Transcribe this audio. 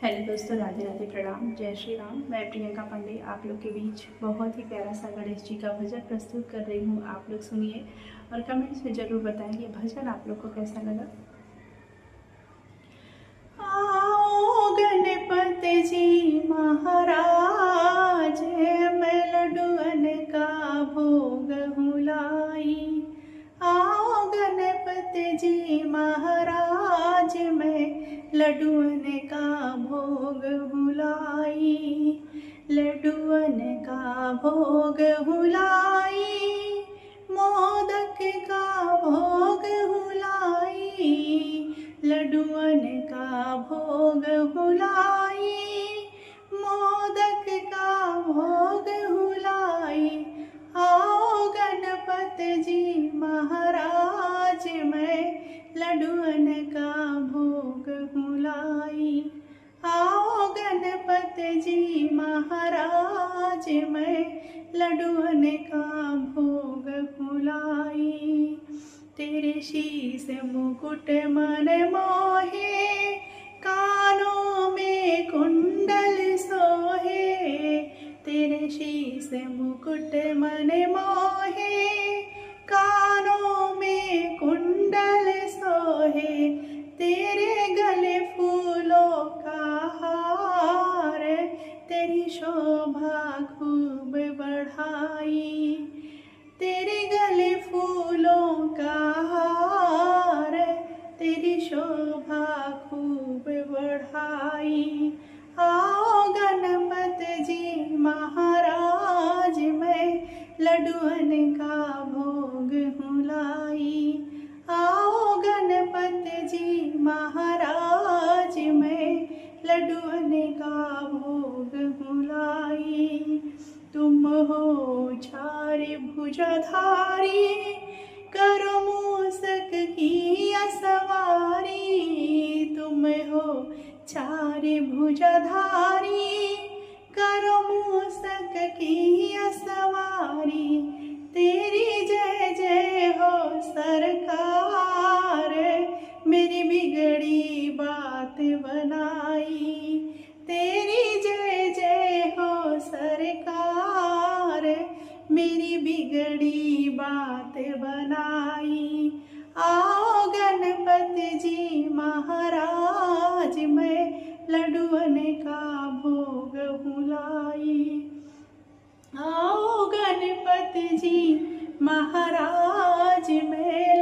Hello दोस्तों, राधे राधे, प्रणाम, जय श्री राम। मैं प्रियंका पांडे आप लोग के बीच बहुत ही प्यारा सा गणेश जी का भजन प्रस्तुत कर रही हूँ। आप लोग सुनिए और कमेंट्स में ज़रूर बताएं ये भजन आप लोग को कैसा लगा। आओ गणपति जी महाराज, मैं लड्डूअन का भोग हूँ लाई। आओ गणपति जी महाराज, मैं लड्डूअन का भोग हुलाई। लड्डूअन का भोग हुलाई, मोदक का भोग हुलाई। लड्डूअन का भोग हुलाई, मोदक का भोग हुलाई। आओ गणपति जी महाराज, मैं लड्डूअन का भोग हुलाई। आओ गणपति जी महाराज, मैं लड्डूअन का भोग हुलाई। तेरे शीश मुकुट मन मोहे, कानों में कुंडल सोहे। तेरे शीश मुकुट मन मोहे, कानों में कुंडल सोहे। तेरे गले फूलों का हार, तेरी शोभा खूब बढ़ाई। तेरे गले फूलों का हार, तेरी शोभा खूब बढ़ाई। आओ गणपति जी महाराज, मैं लड्डूअन का भोग हुलाई। आओ गणपति जी महाराज, मैं लड्डूअन का भोग हुलाई। तुम हो चारि भुजाधारी, करो मूषक की सवारी। तुम हो चारि भुजाधारी, करो मूषक की सवारी। तेरी जय जय हो सरकार, मेरी बिगड़ी बात बनाई। तेरी जय जय हो सरकार, मेरी बिगड़ी बात बनाई। आओ गणपति जी महाराज, मैं लड्डूअन का भोग हुलाई। आओ गणपति जी महाराज, मैं